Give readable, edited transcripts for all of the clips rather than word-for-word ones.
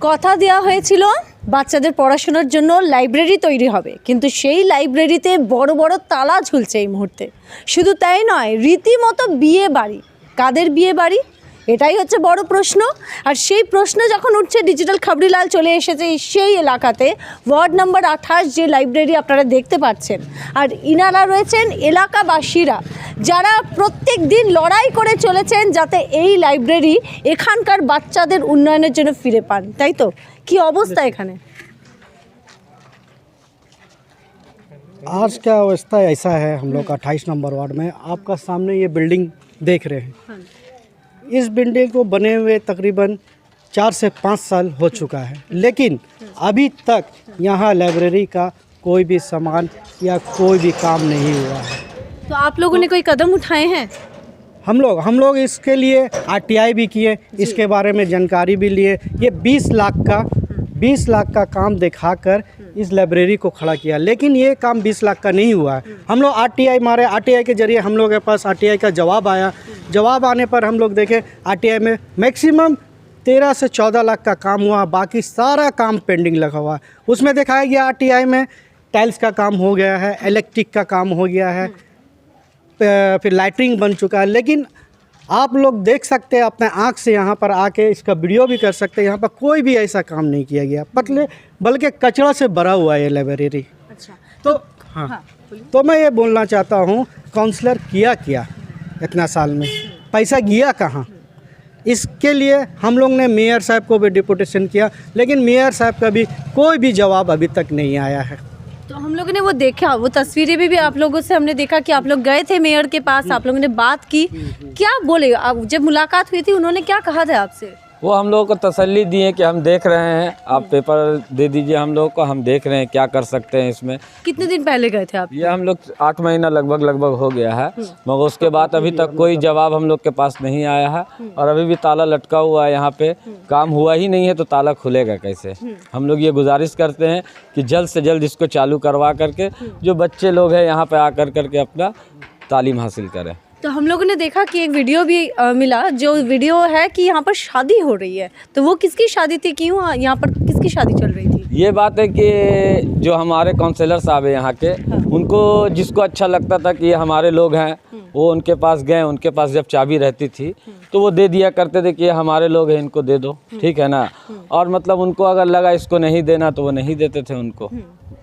কথা দেওয়া হয়েছিল বাচ্চাদের পড়াশোনার জন্য লাইব্রেরি তৈরি হবে, কিন্তু সেই লাইব্রেরিতে বড় বড় তালা ঝুলছে এই মুহূর্তে। শুধু তাই নয়, রীতিমতো বিয়ে বাড়ি। কাদের বিয়ে বাড়ি, এটাই হচ্ছে বড় প্রশ্ন। আর সেই প্রশ্ন যখন উঠছে, ডিজিটাল খবরিলাল চলে এসেছে সেই এলাকাতে, ওয়ার্ড নাম্বার 28 যে লাইব্রেরি আপনারা দেখতে পাচ্ছেন। আর ইনারা রয়েছেন এলাকাবাসীরা, যারা প্রত্যেক দিন লড়াই করে চলেছেন যাতে এই লাইব্রেরি এখানকার বাচ্চাদের উন্নয়নের জন্য ফিরে পান। তাই তো? কি অবস্থা এখানে? आज का अवस्था ऐसा है हम लोग का 28 नंबर वार्ड में। आपका सामने ये बिल्डिंग देख रहे हैं। इस बिल्डिंग को बने हुए तकरीबन 4 से 5 साल हो चुका है, लेकिन अभी तक यहाँ लाइब्रेरी का कोई भी सामान या कोई भी काम नहीं हुआ है। तो आप लोगों ने कोई कदम उठाए हैं? हम लोग इसके लिए आरटीआई भी किए, इसके बारे में जानकारी भी लिए। ये 20 लाख का काम दिखाकर इस लाइब्रेरी को खड़ा किया, लेकिन ये काम 20 लाख का नहीं हुआ है। हम लोग आरटीआई मारे, आरटीआई के जरिए हम लोग के पास आरटीआई का जवाब आया। जवाब आने पर हम लोग देखे आरटीआई में मैक्सिमम 13 से 14 लाख का काम हुआ, बाकी सारा काम पेंडिंग लगा हुआ है। उसमें दिखाया गया आरटीआई में टाइल्स का काम हो गया है, इलेक्ट्रिक का काम हो गया है, फिर लाइटिंग बन चुका है। लेकिन आप लोग देख सकते हैं अपने आँख से, यहाँ पर आके इसका वीडियो भी कर सकते हैं। यहाँ पर कोई भी ऐसा काम नहीं किया गया, बल्कि कचरा से भरा हुआ है ये लाइब्रेरी। अच्छा, तो हाँ, तो मैं ये बोलना चाहता हूँ, काउंसलर किया क्या इतना साल में, पैसा गया कहाँ? इसके लिए हम लोग ने मेयर साहब को भी डिपुटेशन किया, लेकिन मेयर साहब का भी कोई भी जवाब अभी तक नहीं आया है। तो हम लोगों ने वो देखा, वो तस्वीरें भी आप लोगों से हमने देखा कि आप लोग गए थे मेयर के पास, आप लोगों ने बात की। क्या बोले जब मुलाकात हुई थी, उन्होंने क्या कहा था आपसे? वो हम लोगों को तसल्ली दिए कि हम देख रहे हैं, आप पेपर दे दीजिए हम लोग को, हम देख रहे हैं क्या कर सकते हैं इसमें। कितने दिन पहले गए थे आप? ये हम लोग 8 महीना लगभग हो गया है, मगर उसके बाद अभी तक कोई जवाब हम लोग के पास नहीं आया है। और अभी भी ताला लटका हुआ है यहाँ पे, काम हुआ ही नहीं है तो ताला खुलेगा कैसे। हम लोग ये गुजारिश करते हैं कि जल्द से जल्द इसको चालू करवा करके जो बच्चे लोग हैं यहाँ पे आकर करके अपना तालीम हासिल करें। तो हम लोगों ने देखा कि एक वीडियो भी मिला, जो वीडियो है कि यहाँ पर शादी हो रही है। तो वो किसकी शादी थी, क्यों यहाँ पर किसकी शादी चल रही थी? ये बात है कि जो हमारे काउंसलर साहब हैं यहाँ के, उनको जिसको अच्छा लगता था कि ये हमारे लोग हैं, वो उनके पास गए। उनके पास जब चाबी रहती थी तो वो दे दिया करते थे कि ये हमारे लोग हैं, इनको दे दो, ठीक है ना। और मतलब उनको अगर लगा इसको नहीं देना तो वो नहीं देते थे उनको।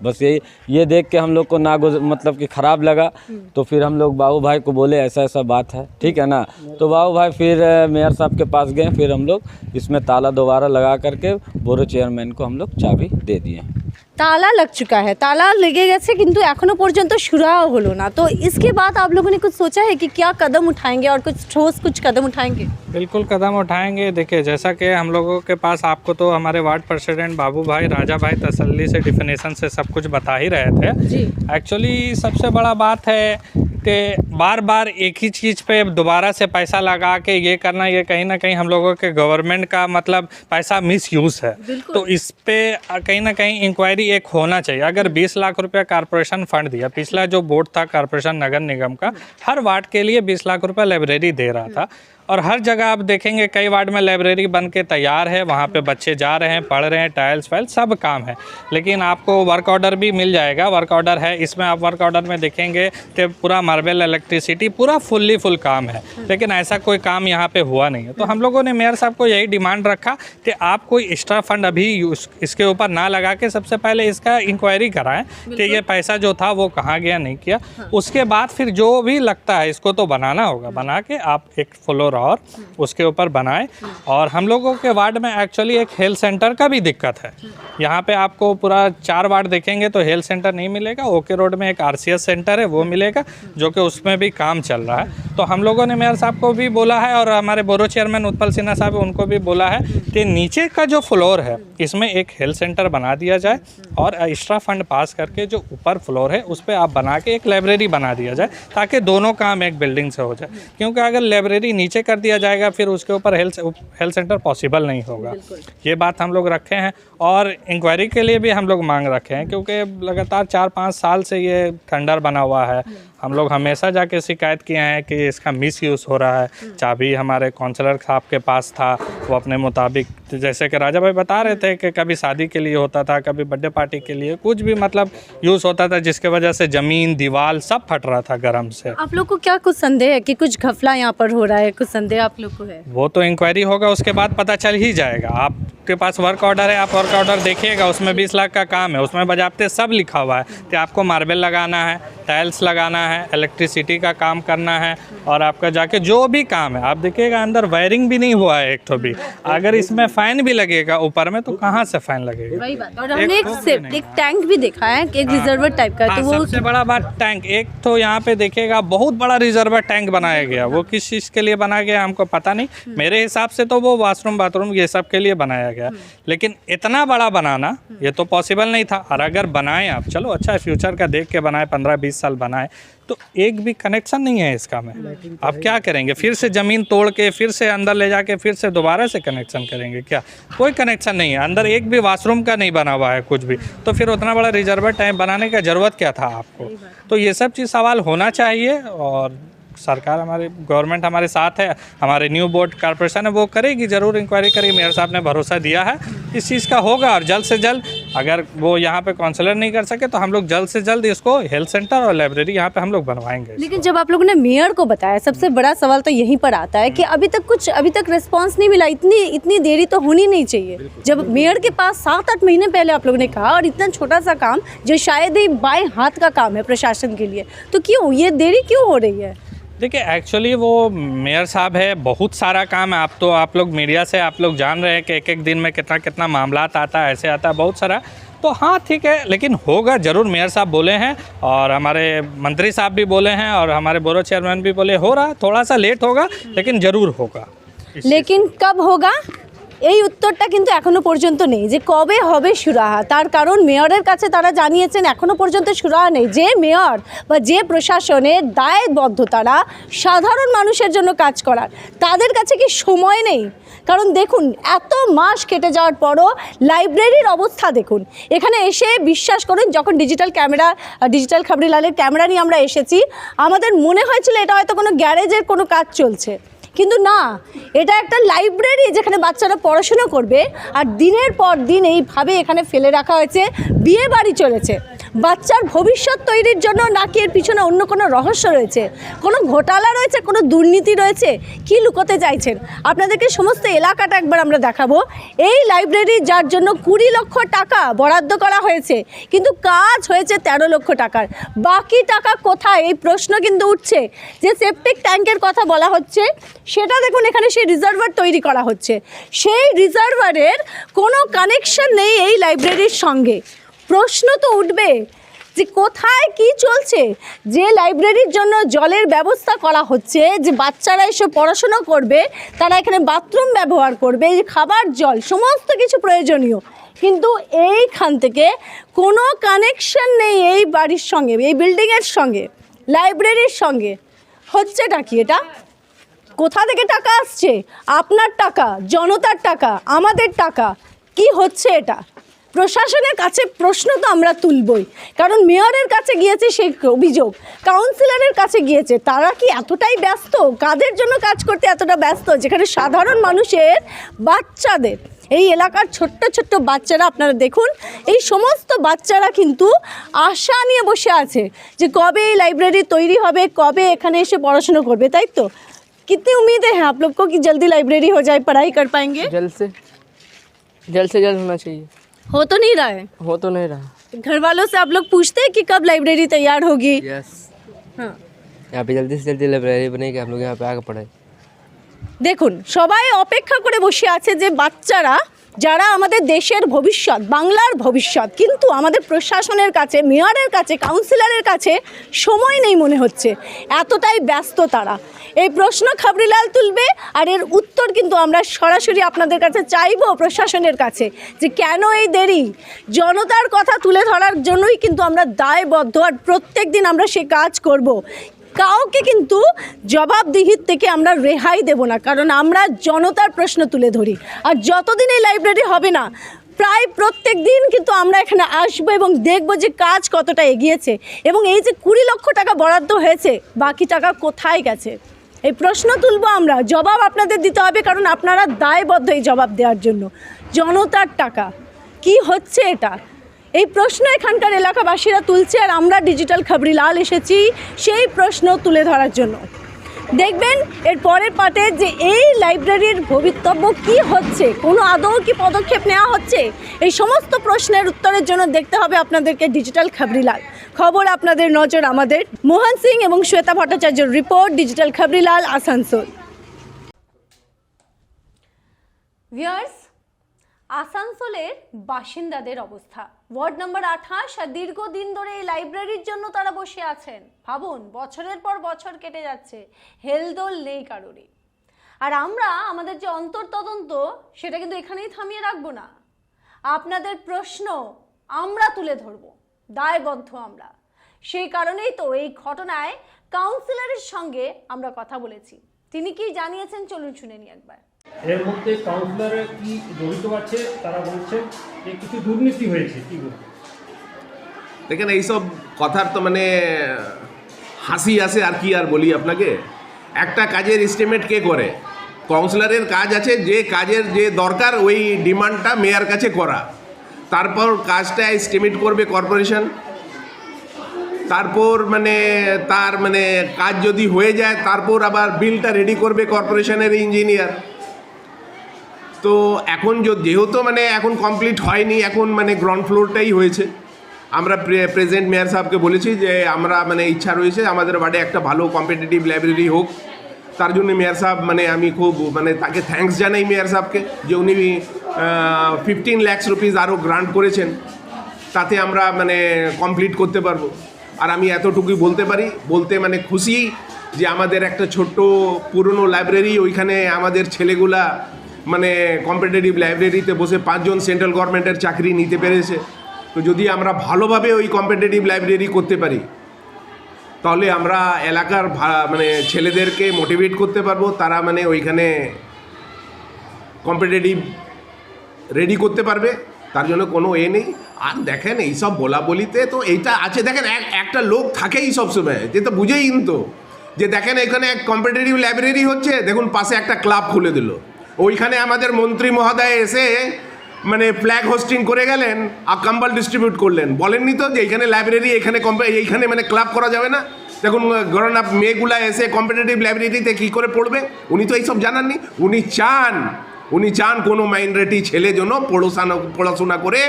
बस ये देख के हम लोग को मतलब कि ख़राब लगा, तो फिर हम लोग बाबू भाई को बोले ऐसा ऐसा बात है, ठीक है ना। तो बाबू भाई फिर मेयर साहब के पास गए, फिर हम लोग इसमें ताला दोबारा लगा करके बोरो चेयरमैन को हम लोग चाबी दे दिए। ताला लग चुका है, ताला लेगे गए কিন্তু এখনো পর্যন্ত সুরাহ হলো না। तो इसके बाद आप लोगों ने कुछ सोचा है कि क्या कदम उठाएंगे और कुछ ठोस कुछ कदम उठाएंगे? बिल्कुल कदम उठाएंगे। देखिए, जैसा कि हम लोगों के पास, आपको तो हमारे वार्ड प्रेसिडेंट बाबू भाई, राजा भाई तसल्ली से डिफिनेशन से सब कुछ बता ही रहे थे। एक्चुअली सबसे बड़ा बात है कि बार बार एक ही चीज़ पे दोबारा से पैसा लगा के ये करना, ये कहीं ना कहीं हम लोगों के गवर्नमेंट का मतलब पैसा मिसयूज़ है। तो इस पे कहीं ना कहीं इंक्वायरी एक होना चाहिए। अगर 20 लाख रुपए कारपोरेशन फंड दिया, पिछला जो बोर्ड था कारपोरेशन नगर निगम का, हर वार्ड के लिए 20 लाख रुपए लाइब्रेरी दे रहा था। और हर जगह आप देखेंगे कई वार्ड में लाइब्रेरी बन के तैयार है, वहाँ पे बच्चे जा रहे हैं, पढ़ रहे हैं, टाइल्स फाइल सब काम है। लेकिन आपको वर्क ऑर्डर भी मिल जाएगा, वर्क ऑर्डर है। इसमें आप वर्क ऑर्डर में देखेंगे कि पूरा मार्बल, इलेक्ट्रिसिटी, पूरा फुल काम है। लेकिन ऐसा कोई काम यहाँ पे हुआ नहीं है। तो हम लोगों ने मेयर साहब को यही डिमांड रखा कि आप कोई एक्स्ट्रा फंड अभी इसके ऊपर ना लगा के सबसे पहले इसका इंक्वायरी कराएं कि ये पैसा जो था वो कहाँ गया, नहीं किया। उसके बाद फिर जो भी लगता है इसको तो बनाना होगा, बना के आप एक फ्लोर और उसके ऊपर बनाएं। और हम लोगों के वार्ड में एक्चुअली एक हेल्थ सेंटर का भी दिक्कत है। यहाँ पे आपको पूरा 4 वार्ड देखेंगे तो हेल्थ सेंटर नहीं मिलेगा। ओके रोड में एक RCS सेंटर है, वो मिलेगा, जो कि उसमें भी काम चल रहा है। तो हम लोगों ने मेयर साहब को भी बोला है और हमारे बोरो चेयरमैन उत्पल सिन्हा साहब उनको भी बोला है कि नीचे का जो फ्लोर है इसमें एक हेल्थ सेंटर बना दिया जाए और एक्स्ट्रा फंड पास करके जो ऊपर फ्लोर है उस पर आप बना के एक लाइब्रेरी बना दिया जाए, ताकि दोनों काम एक बिल्डिंग से हो जाए। क्योंकि अगर लाइब्रेरी नीचे कर दिया जाएगा फिर उसके ऊपर हेल्थ सेंटर पॉसिबल नहीं होगा। ये बात हम लोग रखे हैं और इंक्वायरी के लिए भी हम लोग मांग रखे हैं, क्योंकि लगातार 4-5 साल से ये खंडर बना हुआ है। हम लोग हमेशा जाके शिकायत किए हैं कि इसका मिसयूज़ हो रहा है। चाबी हमारे काउंसलर साहब के पास था, वो अपने मुताबिक तो जैसे कि राजा भाई बता रहे थे कि कभी शादी के लिए होता था, कभी बर्थडे पार्टी के लिए, कुछ भी मतलब यूज़ होता था, जिसके वजह से ज़मीन दीवार सब फट रहा था गर्म से। आप लोग को क्या कुछ संदेह है कि कुछ घपला यहाँ पर हो रहा है? कुछ संदेह आप लोग को है? वो तो इंक्वायरी होगा, उसके बाद पता चल ही जाएगा। आपके पास वर्क ऑर्डर है, आप वर्क ऑर्डर देखिएगा, उसमें 20 लाख का काम है, उसमें बजाबते सब लिखा हुआ है कि आपको मार्बल लगाना है, टाइल्स लगाना है, इलेक्ट्रिसिटी का काम करना है, और आपका जाके जो भी काम है आप देखिएगा अंदर वायरिंग भी नहीं हुआ है एक तो भी। अगर इसमें फ़ैन भी लगेगा ऊपर में तो कहाँ से फ़ैन लगेगा? वही बात। और हमने एक टैंक भी देखा है कि एक रिजर्वर टाइप का, तो वो सबसे बड़ा बात टैंक, एक तो यहाँ पे देखिएगा बहुत बड़ा रिजर्वर टैंक बनाया गया। वो किस चीज़ के लिए बनाया गया हमको पता नहीं, मेरे हिसाब से तो वो वॉशरूम बाथरूम ये सब के लिए बनाया गया, लेकिन इतना बड़ा बनाना ये तो पॉसिबल नहीं था। और अगर बनाएं आप, चलो अच्छा है, फ्यूचर का देख के बनाए, 15-20 साल बनाए, तो एक भी कनेक्शन नहीं है इसका में। आप क्या करेंगे? फिर से ज़मीन तोड़ के फिर से अंदर ले जाके फिर से दोबारा से कनेक्शन करेंगे क्या? कोई कनेक्शन नहीं है, अंदर एक भी वॉशरूम का नहीं बना हुआ है कुछ भी, तो फिर उतना बड़ा रिजर्वर टैंक बनाने का ज़रूरत क्या था आपको? तो ये सब चीज़ सवाल होना चाहिए, और सरकार हमारी गवर्नमेंट हमारे साथ है, हमारे न्यू बोर्ड कॉर्पोरेशन है, वो करेगी, ज़रूर इंक्वायरी करेगी। मेयर साहब ने भरोसा दिया है इस चीज़ का होगा, और जल्द से जल्द अगर वो यहाँ पे काउंसलर नहीं कर सके तो हम लोग जल्द से जल्द इसको हेल्थ सेंटर और लाइब्रेरी यहाँ पे हम लोग बनवाएंगे। लेकिन जब आप लोगों ने मेयर को बताया, सबसे बड़ा सवाल तो यहीं पर आता है कि अभी तक रिस्पांस नहीं मिला। इतनी देरी तो होनी नहीं चाहिए। जब मेयर के पास 7-8 महीने पहले आप लोगों ने कहा, और इतना छोटा सा काम जो शायद ही बाएं हाथ का काम है प्रशासन के लिए, तो क्यों ये देरी क्यों हो रही है? देखिए एक्चुअली वो मेयर साहब है, बहुत सारा काम है। आप लोग मीडिया से आप लोग जान रहे हैं कि एक दिन में कितना कितना मामला आता है, ऐसे आता है बहुत सारा। तो हाँ ठीक है, लेकिन होगा ज़रूर। मेयर साहब बोले हैं और हमारे मंत्री साहब भी बोले हैं और हमारे बोरो चेयरमैन भी बोले, हो रहा थोड़ा सा लेट होगा लेकिन ज़रूर होगा। लेकिन कब होगा এই উত্তরটা কিন্তু এখনো পর্যন্ত নেই যে কবে হবে সুরাহা। তার কারণ মেয়রের কাছে তারা জানিয়েছেন এখনো পর্যন্ত সুরাহা নেই। যে মেয়র বা যে প্রশাসনের দায়বদ্ধতারা সাধারণ মানুষের জন্য কাজ করার, তাদের কাছে কি সময় নেই? কারণ দেখুন এত মাস কেটে যাওয়ার পরও লাইব্রেরির অবস্থা দেখুন। এখানে এসে বিশ্বাস করুন, যখন ডিজিটাল খাবরিলালের ক্যামেরা নিয়ে আমরা এসেছি, আমাদের মনে হয়েছিল এটা হয়তো কোনো গ্যারেজের কোনো কাজ চলছে, কিন্তু না, এটা একটা লাইব্রেরি যেখানে বাচ্চারা পড়াশোনা করবে। আর দিনের পর দিন এইভাবে এখানে ফেলে রাখা হয়েছে, বিয়ে বাড়ি চলেছে। বাচ্চার ভবিষ্যৎ তৈরির জন্য নাকি এর পিছনে অন্য কোনো রহস্য রয়েছে, কোনো ঘোটালা রয়েছে, কোনো দুর্নীতি রয়েছে? কি লুকোতে চাইছেন? আপনাদেরকে সমস্ত এলাকাটা একবার আমরা দেখাবো। এই লাইব্রেরি যার জন্য 20 লক্ষ টাকা বরাদ্দ করা হয়েছে, কিন্তু কাজ হয়েছে 13 লক্ষ টাকার। বাকি টাকা কোথায়, এই প্রশ্ন কিন্তু উঠছে। যে সেপটিক ট্যাঙ্কের কথা বলা হচ্ছে, সেটা দেখুন এখানে সেই রিজার্ভার তৈরি করা হচ্ছে, সেই রিজার্ভারের কোনো কানেকশন নেই এই লাইব্রেরির সঙ্গে। প্রশ্ন তো উঠবে যে কোথায় কি চলছে। যে লাইব্রেরির জন্য জলের ব্যবস্থা করা হচ্ছে, যে বাচ্চারা এসে পড়াশোনা করবে, তারা এখানে বাথরুম ব্যবহার করবে, খাবার জল সমস্ত কিছু প্রয়োজনীয়, কিন্তু এইখান থেকে কোনো কানেকশন নেই এই বাড়ির সঙ্গে, এই বিল্ডিংয়ের সঙ্গে, লাইব্রেরির সঙ্গে। হচ্ছেটা কি? এটা কোথা থেকে টাকা আসছে? আপনার টাকা, জনতার টাকা, আমাদের টাকা। কি হচ্ছে এটা? প্রশাসনের কাছে প্রশ্ন তো আমরা তুলবই, কারণ মেয়রের কাছে গিয়েছে সেই অভিযোগ, কাউন্সিলরের কাছে গিয়েছে। তারা কি এতটাই ব্যস্ত? কাদের জন্য কাজ করতে এতটা ব্যস্ত, যেখানে সাধারণ মানুষের বাচ্চাদের, এই এলাকার ছোট্ট ছোট্ট বাচ্চারা, আপনারা দেখুন এই সমস্ত বাচ্চারা কিন্তু আশা নিয়ে বসে আছে যে কবে এই লাইব্রেরি তৈরি হবে, কবে এখানে এসে পড়াশোনা করবে, তাই তো? कितनी उम्मीदें हैं आप लोग को कि जल्दी लाइब्रेरी हो जाए, पढ़ाई कर पाएंगे? जल्द से जल्द होना चाहिए। हो तो नहीं रहा है? हो तो नहीं रहा। घर वालों से आप लोग पूछते हैं कि कब लाइब्रेरी तैयार होगी? यस। हाँ, यहाँ पे जल्दी से जल्दी लाइब्रेरी बनेगी, हम लोग यहाँ पे आगे पढ़ाई। দেখুন সবাই অপেক্ষা করে বসে আছে যে বাচ্চারা যারা আমাদের দেশের ভবিষ্যৎ, বাংলার ভবিষ্যৎ, কিন্তু আমাদের প্রশাসনের কাছে, মেয়রের কাছে, কাউন্সিলরের কাছে সময় নেই মনে হচ্ছে, এতটাই ব্যস্ত তারা। এই প্রশ্ন খাবরিলাল তুলবে, আর এর উত্তর কিন্তু আমরা সরাসরি আপনাদের কাছে চাইবো প্রশাসনের কাছে, যে কেন এই দেরি। জনতার কথা তুলে ধরার জন্যই কিন্তু আমরা দায়বদ্ধ, আর প্রত্যেক দিন আমরা সে কাজ করব। কাউকে কিন্তু জবাবদিহির থেকে আমরা রেহাই দেব না, কারণ আমরা জনতার প্রশ্ন তুলে ধরি। আর যতদিন এই লাইব্রেরি হবে না, প্রায় প্রত্যেক দিন কিন্তু আমরা এখানে আসবো এবং দেখব যে কাজ কতটা এগিয়েছে, এবং এই যে 20 লক্ষ টাকা বরাদ্দ হয়েছে, বাকি টাকা কোথায় গেছে। এই প্রশ্ন তুলবো আমরা, জবাব আপনাদের দিতে হবে, কারণ আপনারা দায়বদ্ধ এই জবাব দেওয়ার জন্য। জনতার টাকা, কি হচ্ছে এটা? এই প্রশ্ন এখানকার এলাকাবাসীরা তুলছে, আর আমরা ডিজিটাল খবরিলাল এসেছি সেই প্রশ্ন তুলে ধরার জন্য। দেখবেন এর পরের পার্টে যে এই লাইব্রেরির ভবিতব্য কি হচ্ছে, কোনো আদৌ কি পদক্ষেপ নেওয়া হচ্ছে, এই সমস্ত প্রশ্নের উত্তরের জন্য দেখতে হবে আপনাদেরকে ডিজিটাল খবরিলাল। খবর আপনাদের নজর আমাদের। মোহন সিং এবং শ্বেতা ভট্টাচার্যের report, digital Khabrilal, Asansol. Viewers, আসানসোলের বাসিন্দাদের অবস্থা, ওয়ার্ড নম্বর 28, আর দীর্ঘদিন ধরে এই লাইব্রেরির জন্য তারা বসে আছেন। ভাবুন, বছরের পর বছর কেটে যাচ্ছে, হেলদোল নেই কারোরই। আর আমরা আমাদের যে অন্তর্তদন্ত সেটা কিন্তু এখানেই থামিয়ে রাখবো না। আপনাদের প্রশ্ন আমরা তুলে ধরবো, দায়বদ্ধ আমরা। সেই কারণেই তো এই ঘটনায় কাউন্সিলরের সঙ্গে আমরা কথা বলেছি। তিনি কি জানিয়েছেন চলুন শুনে নিই একবার। এর মধ্যে কাউন্সিলর কি জড়িত আছে তারা বলছেন যে কিছু দুর্নীতি হয়েছে, কি বলবো? দেখেন, এইসব কথার তো মানে হাসি আসে, আর কি আর বলি আপনাকে। একটা কাজের এস্টিমেট কে করে? কাউন্সিলরের কাজ আছে, যে কাজের যে দরকার ওই ডিমান্ডটা মেয়র কাছে করা, তারপর কাজটা এস্টিমেট করবে কর্পোরেশন, তারপর মানে তার মানে কাজ যদি হয়ে যায় তারপর আবার বিলটা রেডি করবে কর্পোরেশনের ইঞ্জিনিয়ার। তো এখন যেহেতু মানে এখন কমপ্লিট হয়নি, এখন মানে গ্রাউন্ড ফ্লোরটাই হয়েছে। আমরা প্রেজেন্ট মেয়র সাহেবকে বলেছি যে আমরা মানে ইচ্ছা রয়েছে আমাদের ওয়ার্ডে একটা ভালো কম্পিটিটিভ লাইব্রেরি হোক। তার জন্য মেয়র সাহেব মানে আমি খুব মানে তাকে থ্যাঙ্কস জানাই মেয়র সাহেবকে, যে উনি 15 লাখ রুপিস আরও গ্রান্ট করেছেন, তাতে আমরা মানে কমপ্লিট করতে পারবো। আর আমি এতটুকুই বলতে পারি, বলতে মানে খুশি যে আমাদের একটা ছোট্ট পুরনো লাইব্রেরি, ওইখানে আমাদের ছেলেগুলা মানে কম্পিটিটিভ লাইব্রেরিতে বসে 5 জন সেন্ট্রাল গভর্নমেন্টের চাকরি নিতে পেরেছে। তো যদি আমরা ভালোভাবে ওই কম্পিটিটিভ লাইব্রেরি করতে পারি, তাহলে আমরা এলাকার মানে ছেলেদেরকে মোটিভেট করতে পারবো, তারা মানে ওইখানে কম্পিটিটিভ রেডি করতে পারবে। তার জন্য কোনো নেই। আর দেখেন, এইসব বলা বলিতে তো এইটা আছে, দেখেন একটা লোক থাকেই সবসময়, যে তো বুঝেই তো যে দেখেন এখানে এক কম্পিটিটিভ লাইব্রেরি হচ্ছে, দেখুন পাশে একটা ক্লাব খুলে দিল, ওইখানে আমাদের মন্ত্রী মহোদয় এসে মানে ফ্ল্যাগ হোস্টিং করে গেলেন আর কম্বল ডিস্ট্রিবিউট করলেন। বলেননি তো যে এইখানে লাইব্রেরি, এইখানে মানে ক্লাব করা যাবে না। দেখুন গ্রহণ আপ মেয়েগুলা এসে কম্পিটিটিভ লাইব্রেরিতে কী করে পড়বে? উনি তো এইসব জানাননি। উনি চান কোনো মাইনরিটি ছেলে যেন পড়াশোনা করে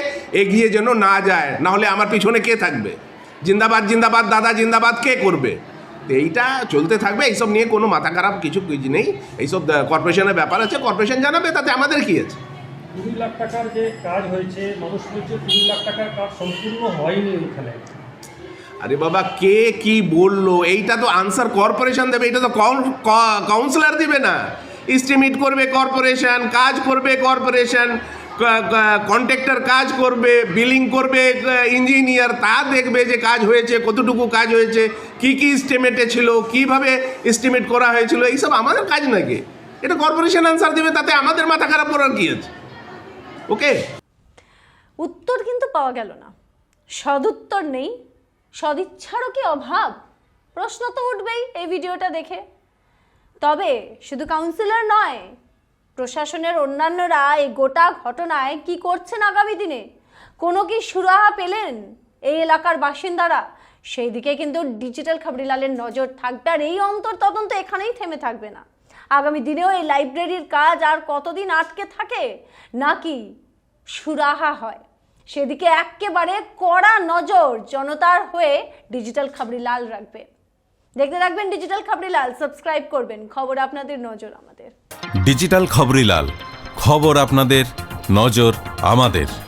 এগিয়ে যেন না যায়, না হলে আমার পিছনে কে থাকবে? জিন্দাবাদ জিন্দাবাদ দাদা জিন্দাবাদ কে করবে? এইটা চলতে থাকবে, এইসব নিয়ে কোনো মাথা খারাপ কিছু নেই। এইসব কর্পোরেশনের ব্যাপার আছে, কর্পোরেশন জানাবে, তাতে আমাদের কি আছে। 20 লাখ টাকার যে কাজ হয়েছে, মানুষ বলছে 20 লাখ টাকার কাজ সম্পূর্ণ হয়নি ওইখানে। আরে বাবা, কে কি বললো? এইটা তো আনসার কর্পোরেশন দেবে, এটা তো কাউন্সিলর দিবে না। এস্টিমেট করবে কর্পোরেশন, কাজ করবে কর্পোরেশন, কন্ট্রাক্টর কাজ করবে, বিলিং করবে ইঞ্জিনিয়ার, তা দেখবে যে কাজ হয়েছে, কতটুকু কাজ হয়েছে, কি কি এস্টিমেটে ছিল, কিভাবে এস্টিমেট করা হয়েছিল। এইসব আমাদের কাজ নাকি? এটা কর্পোরেশন আনসার দেবে, তাতে আমাদের মাথা খারাপ করার কি আছে? ওকে, উত্তর কিন্তু পাওয়া গেল না, সদুত্তর নেই, সদিচ্ছারও কি অভাব? প্রশ্ন তো উঠবেই এই ভিডিওটা দেখে। তবে শুধু কাউন্সিলর নয়, প্রশাসনের অন্যান্যরা এই গোটা ঘটনায় কি করছেন আগামী দিনে, কোনো কি সুরাহা পেলেন এই এলাকার বাসিন্দারা? সেই দিকে কিন্তু ডিজিটাল খবরিলালের নজর থাকবে। আর এই অন্তর্তদন্ত এখানেই থেমে থাকবে না, আগামী দিনেও এই লাইব্রেরির কাজ আর কতদিন আটকে থাকে, নাকি সুরাহা হয়, সেদিকে একেবারে কড়া নজর জনতার হয়ে ডিজিটাল খবরিলাল রাখবে। দেখতে থাকবেন ডিজিটাল খবরিলাল, সাবস্ক্রাইব করবেন। খবর আপনাদের, নজর আমাদের। ডিজিটাল খবরিলাল, খবর আপনাদের, নজর আমাদের।